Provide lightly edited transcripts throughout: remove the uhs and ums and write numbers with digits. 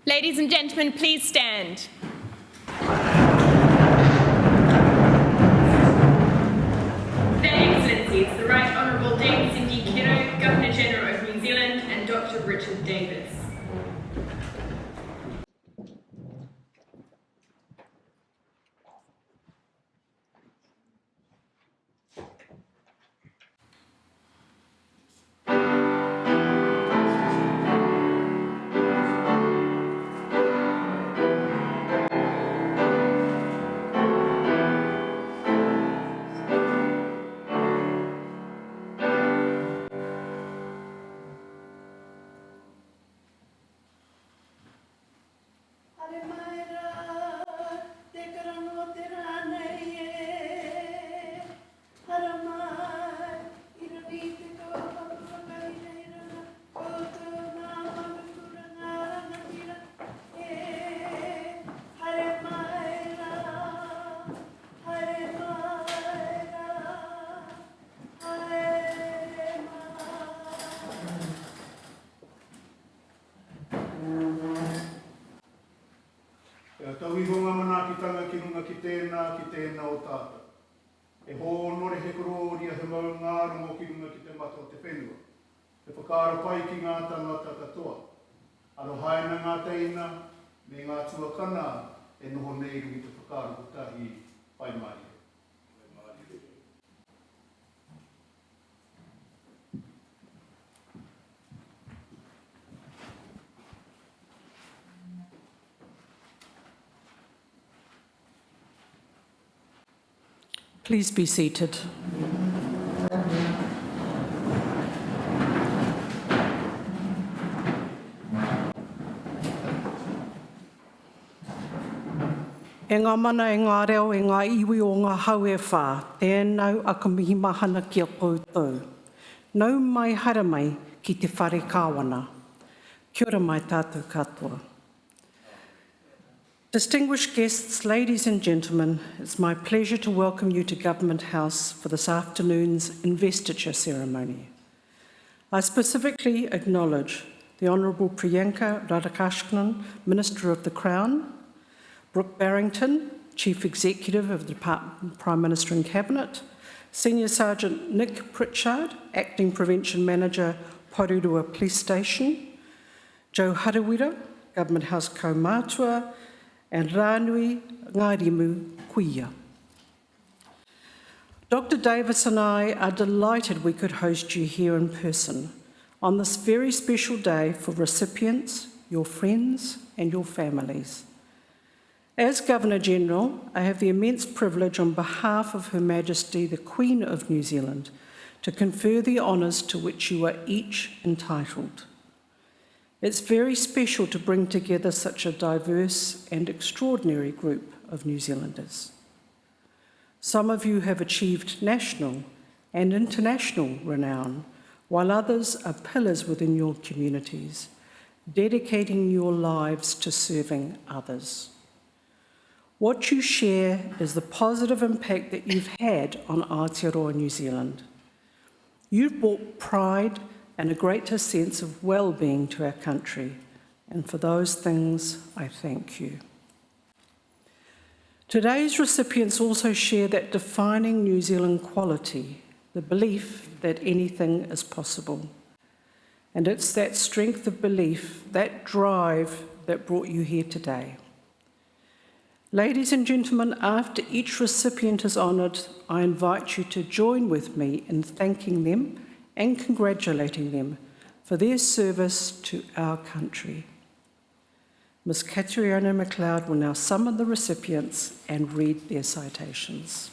Ladies and gentlemen, please stand. Their Excellencies, the Right Honourable Dame Cindy Kiddo, Governor-General of New Zealand, and Dr. Richard Davis. Tauiho ngā manakitanga ki runga ki tēnā o tāta. E hōnore he kororia he mau ngārango ki runga ki te mata o te whenua. E whakaara pai ki ngā tangata katoa. Aro haena ngā teina, me ngā tuakana e noho nei rungi te whakaara kutahi pai mai. Please be seated. E ngā mana, e ngā reo, e ngā iwi o ngā hau e whā, tēnau a ka mihi mahana ki a koutou. Nau mai hara mai ki te whare kāwana. Kia ora mai tātou katoa. Distinguished guests, ladies and gentlemen, it's my pleasure to welcome you to Government House for this afternoon's investiture ceremony. I specifically acknowledge the Honourable Priyanka Radhakrishnan, Minister of the Crown, Brooke Barrington, Chief Executive of the Department, Prime Minister and Cabinet, Senior Sergeant Nick Pritchard, Acting Prevention Manager, Porirua Police Station, Joe Harawira, Government House Kaumātua, and Rānui Ngairimu Kuia. Dr. Davis and I are delighted we could host you here in person on this very special day for recipients, your friends and your families. As Governor-General, I have the immense privilege on behalf of Her Majesty the Queen of New Zealand to confer the honours to which you are each entitled. It's very special to bring together such a diverse and extraordinary group of New Zealanders. Some of you have achieved national and international renown, while others are pillars within your communities, dedicating your lives to serving others. What you share is the positive impact that you've had on Aotearoa New Zealand. You've brought pride and a greater sense of well-being to our country, and for those things, I thank you. Today's recipients also share that defining New Zealand quality, the belief that anything is possible. And it's that strength of belief, that drive, that brought you here today. Ladies and gentlemen, after each recipient is honoured, I invite you to join with me in thanking them and congratulating them for their service to our country. Ms. Katriona McLeod will now summon the recipients and read their citations.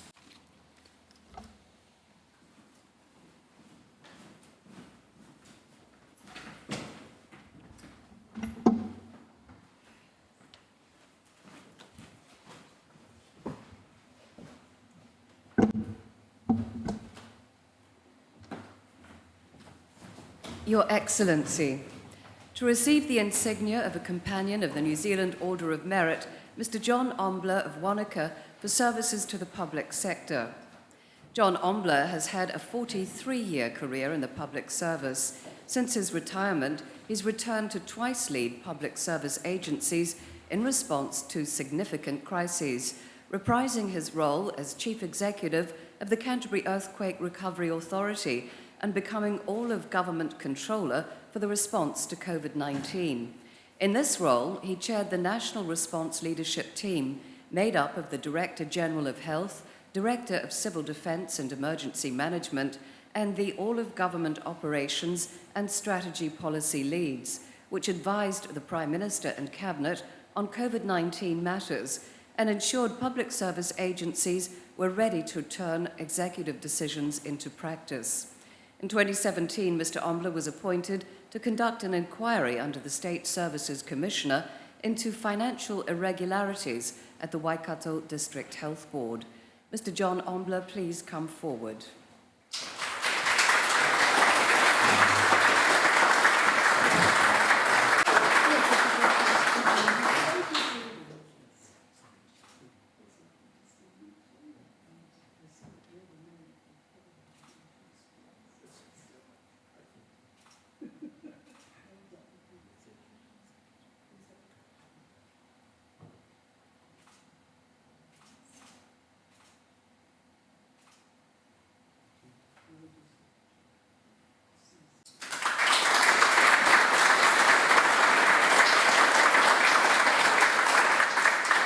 Your Excellency, to receive the insignia of a Companion of the New Zealand Order of Merit, Mr. John Ambler of Wanaka, for services to the public sector. John Ambler has had a 43-year career in the public service, Since his retirement, he's returned to twice lead public service agencies in response to significant crises, reprising his role as Chief Executive of the Canterbury Earthquake Recovery Authority and becoming all-of-government controller for the response to COVID-19. In this role, he chaired the National Response Leadership Team, made up of the Director General of Health, Director of Civil Defence and Emergency Management, and the all-of-government operations and strategy policy leads, which advised the Prime Minister and Cabinet on COVID-19 matters and ensured public service agencies were ready to turn executive decisions into practice. In 2017, Mr. Ambler was appointed to conduct an inquiry under the State Services Commissioner into financial irregularities at the Waikato District Health Board. Mr. John Ambler, please come forward.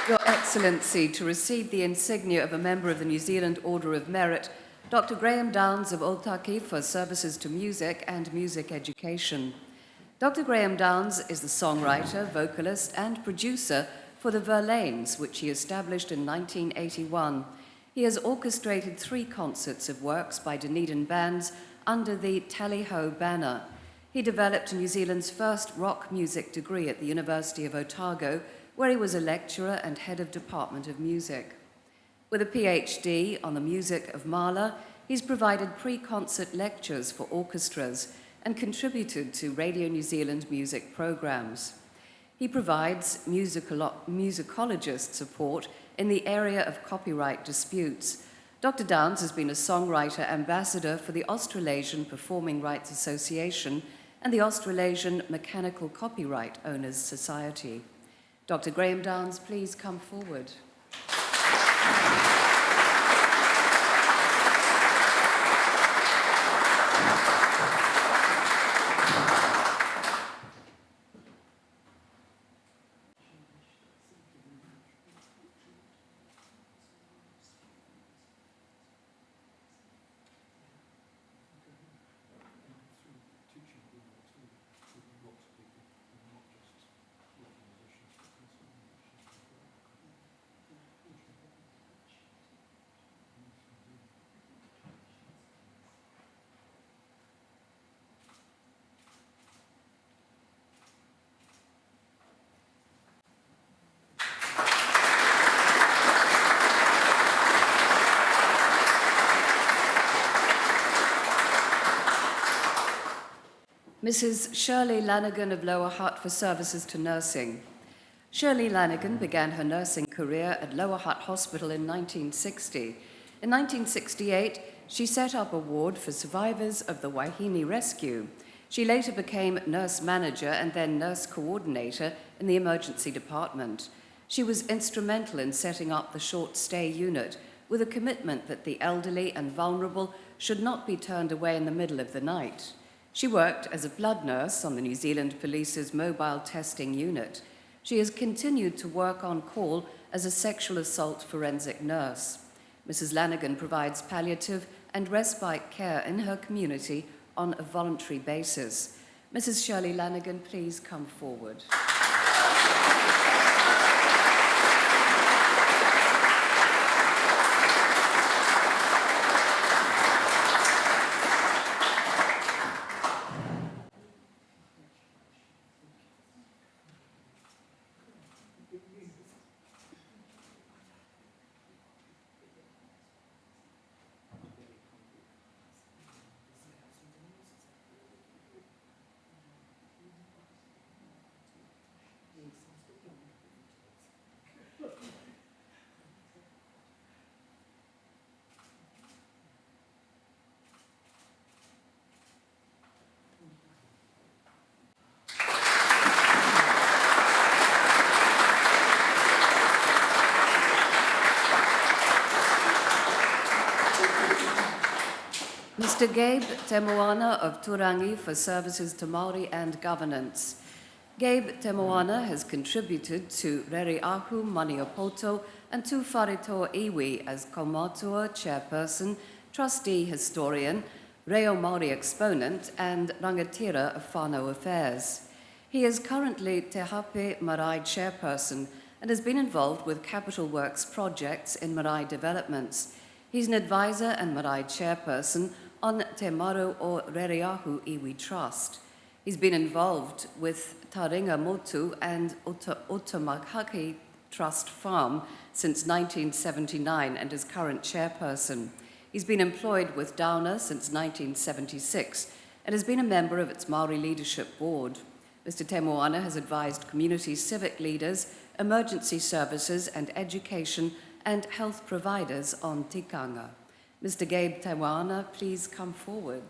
Your Excellency, to receive the insignia of a member of the New Zealand Order of Merit, Dr. Graham Downs of Otaki for services to music and music education. Dr. Graham Downs is the songwriter, vocalist, and producer for the Verlaines, which he established in 1981. He has orchestrated 3 concerts of works by Dunedin bands under the Tally-Ho banner. He developed New Zealand's first rock music degree at the University of Otago, where he was a lecturer and head of Department of Music. With a PhD on the music of Mahler, he's provided pre-concert lectures for orchestras and contributed to Radio New Zealand music programs. He provides musicologist support in the area of copyright disputes. Dr. Downs has been a songwriter ambassador for the Australasian Performing Rights Association and the Australasian Mechanical Copyright Owners Society. Dr. Graham Downs, please come forward. Mrs. Shirley Lanigan of Lower Hutt for services to nursing. Shirley Lanigan began her nursing career at Lower Hutt Hospital in 1960. In 1968, she set up a ward for survivors of the Waihini rescue. She later became nurse manager and then nurse coordinator in the emergency department. She was instrumental in setting up the short stay unit with a commitment that the elderly and vulnerable should not be turned away in the middle of the night. She worked as a blood nurse on the New Zealand Police's mobile testing unit. She has continued to work on call as a sexual assault forensic nurse. Mrs. Lanigan provides palliative and respite care in her community on a voluntary basis. Mrs. Shirley Lanigan, please come forward. Mr. Gabe Tamawana of Turangi for services to Māori and governance. Gabe Tamawana has contributed to Rere Ahu Maniopoto and to Wharetoa Iwi as Kaumatua chairperson, trustee historian, Reo Māori exponent and rangatira of whānau affairs. He is currently Te Hape Marae chairperson and has been involved with capital works projects in marae developments. He's an advisor and marae chairperson on Te Maru o Rereahu Iwi Trust. He's been involved with Taringa Motu and Otamakaki Trust Farm since 1979 and is current chairperson. He's been employed with Downer since 1976 and has been a member of its Māori Leadership Board. Mr. Tamawana has advised community civic leaders, emergency services and education and health providers on tikanga. Mr. Gabe Tamawana, please come forward.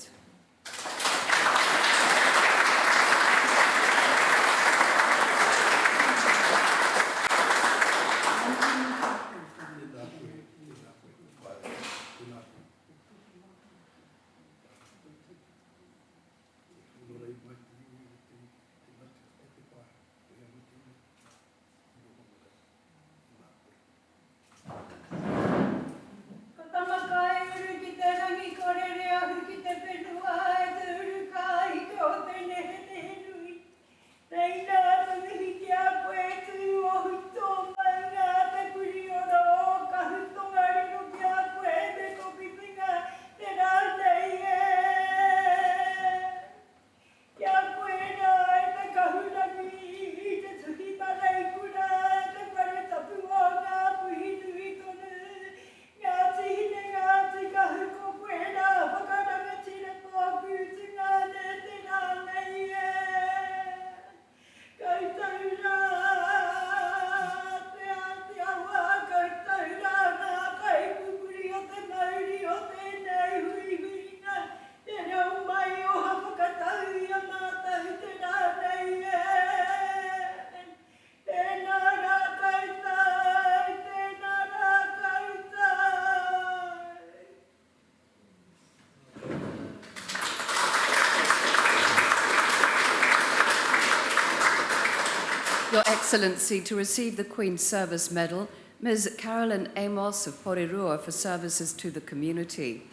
Your Excellency, to receive the Queen's Service Medal, Ms. Carolyn Amos of Porirua for services to the community.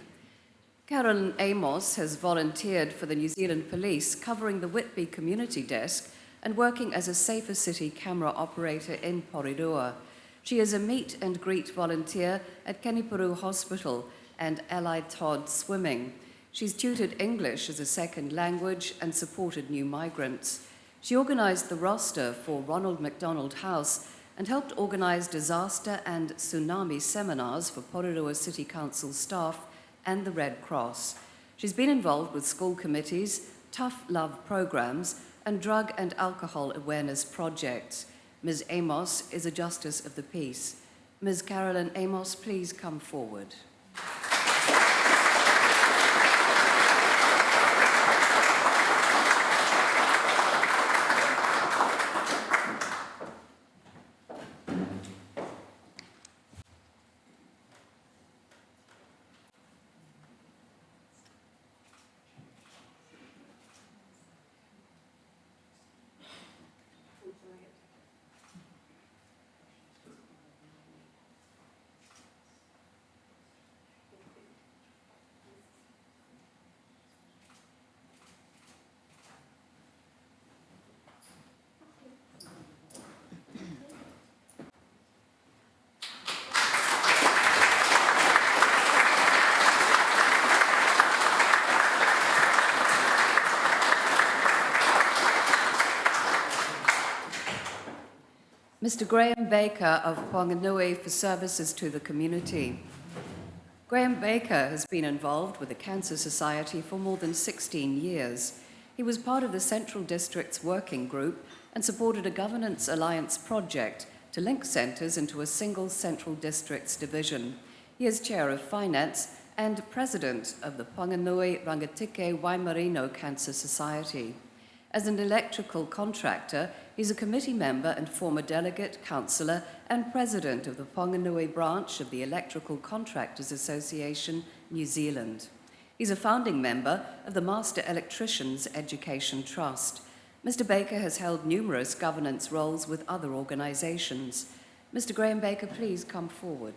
Carolyn Amos has volunteered for the New Zealand Police, covering the Whitby Community Desk and working as a Safer City camera operator in Porirua. She is a meet and greet volunteer at Kenipuru Hospital and Allied Todd Swimming. She's tutored English as a second language and supported new migrants. She organised the roster for Ronald McDonald House and helped organise disaster and tsunami seminars for Porirua City Council staff and the Red Cross. She's been involved with school committees, tough love programs, and drug and alcohol awareness projects. Ms. Amos is a Justice of the Peace. Ms. Carolyn Amos, please come forward. Mr. Graham Baker of Whanganui for services to the community. Graham Baker has been involved with the Cancer Society for more than 16 years. He was part of the Central District's working group and supported a governance alliance project to link centres into a single Central District's division. He is Chair of Finance and President of the Whanganui Rangatike Waimarino Cancer Society. As an electrical contractor, he's a committee member and former delegate, councillor, and president of the Whanganui branch of the Electrical Contractors Association, New Zealand. He's a founding member of the Master Electricians Education Trust. Mr. Baker has held numerous governance roles with other organisations. Mr. Graham Baker, please come forward.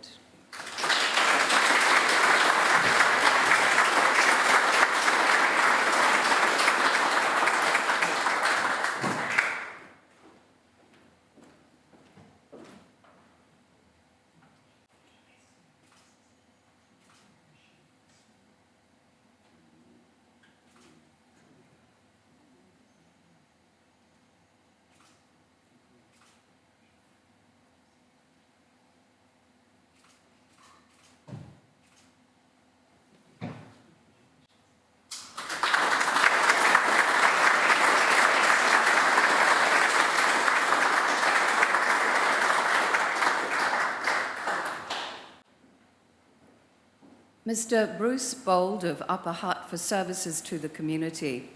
Mr. Bruce Bold of Upper Hutt for services to the community.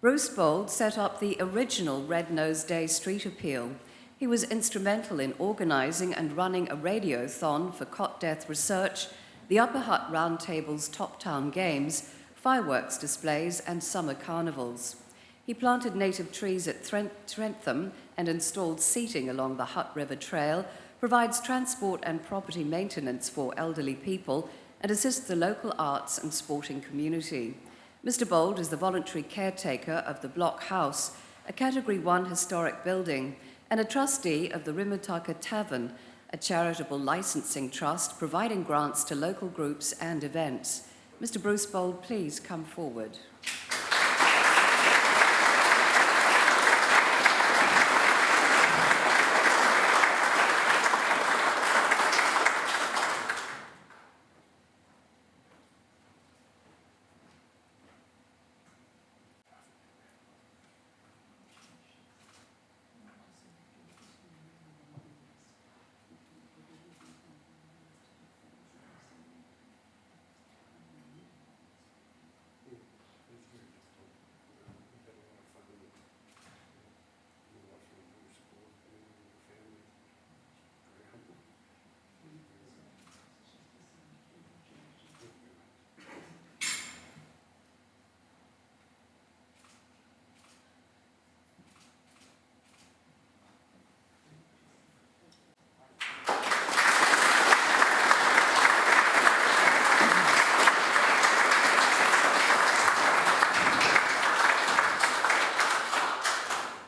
Bruce Bold set up the original Red Nose Day street appeal. He was instrumental in organising and running a radiothon for cot death research, the Upper Hutt Roundtable's Top Town Games, fireworks displays and summer carnivals. He planted native trees at Anthem and installed seating along the Hutt River Trail, provides transport and property maintenance for elderly people, and assists the local arts and sporting community. Mr. Bold is the voluntary caretaker of the Block House, a Category 1 historic building, and a trustee of the Rimutaka Tavern, a charitable licensing trust providing grants to local groups and events. Mr. Bruce Bold, please come forward.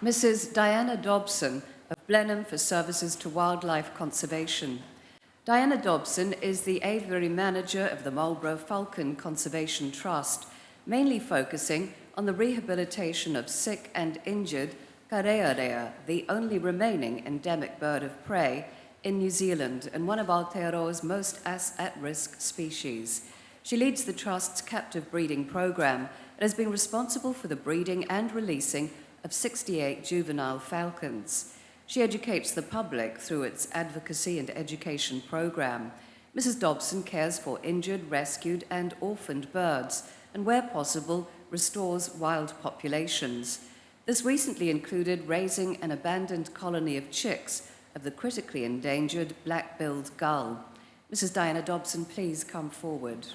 Mrs. Diana Dobson of Blenheim for services to wildlife conservation. Diana Dobson is the aviary manager of the Marlborough Falcon Conservation Trust, mainly focusing on the rehabilitation of sick and injured karearea, the only remaining endemic bird of prey in New Zealand and one of Aotearoa's most at-risk species. She leads the Trust's captive breeding program and has been responsible for the breeding and releasing of 68 juvenile falcons. She educates the public through its advocacy and education program. Mrs. Dobson cares for injured, rescued, and orphaned birds, and where possible, restores wild populations. This recently included raising an abandoned colony of chicks of the critically endangered black-billed gull. Mrs. Diana Dobson, please come forward.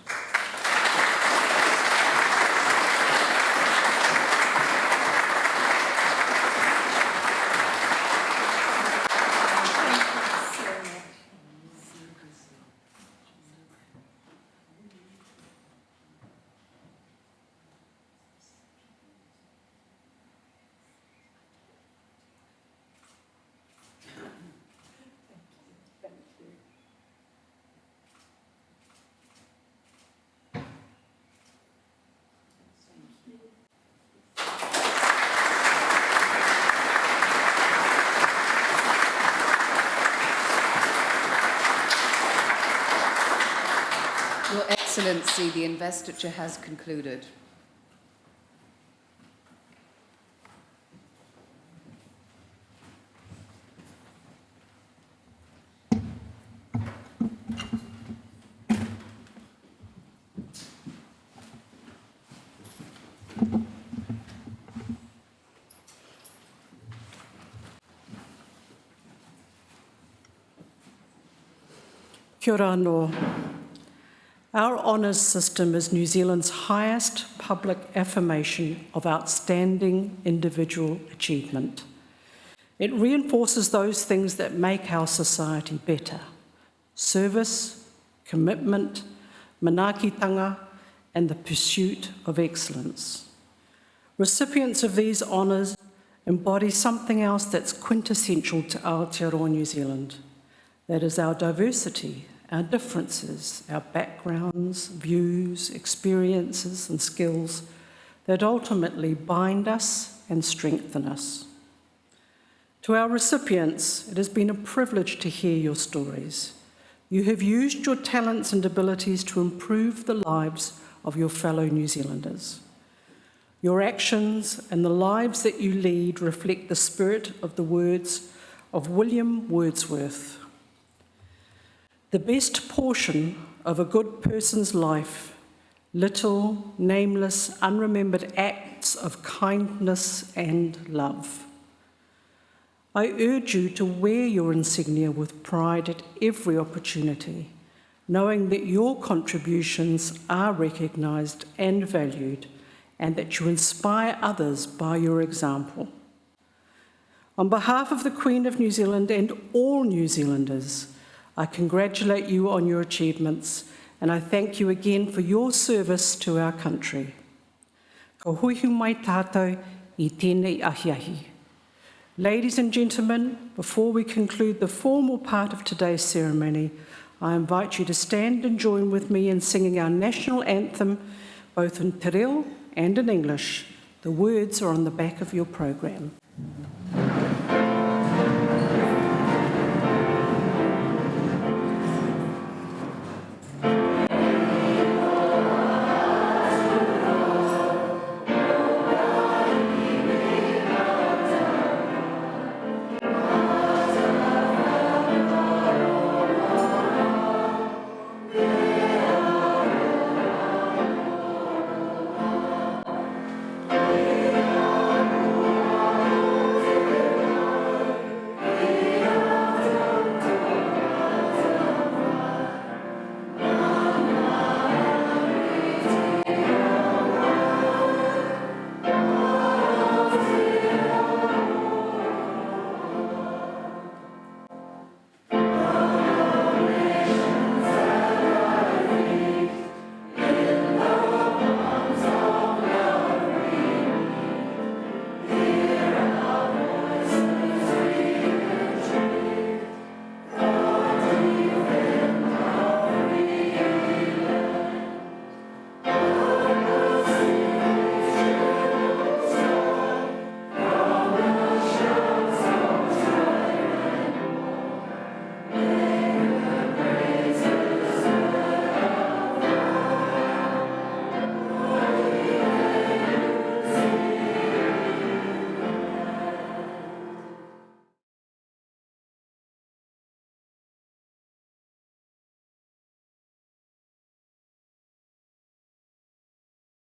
Your Excellency, the investiture has concluded. Kia ora anō. Our honours system is New Zealand's highest public affirmation of outstanding individual achievement. It reinforces those things that make our society better: service, commitment, manaakitanga, and the pursuit of excellence. Recipients of these honours embody something else that's quintessential to Aotearoa New Zealand. That is our diversity, our differences, our backgrounds, views, experiences, and skills that ultimately bind us and strengthen us. To our recipients, it has been a privilege to hear your stories. You have used your talents and abilities to improve the lives of your fellow New Zealanders. Your actions and the lives that you lead reflect the spirit of the words of William Wordsworth. The best portion of a good person's life, little, nameless, unremembered acts of kindness and love. I urge you to wear your insignia with pride at every opportunity, knowing that your contributions are recognised and valued, and that you inspire others by your example. On behalf of the Queen of New Zealand and all New Zealanders, I congratulate you on your achievements, and I thank you again for your service to our country. Ko huihu mai tātou I tēnei ahiahi. Ladies and gentlemen, before we conclude the formal part of today's ceremony, I invite you to stand and join with me in singing our national anthem, both in te reo and in English. The words are on the back of your program.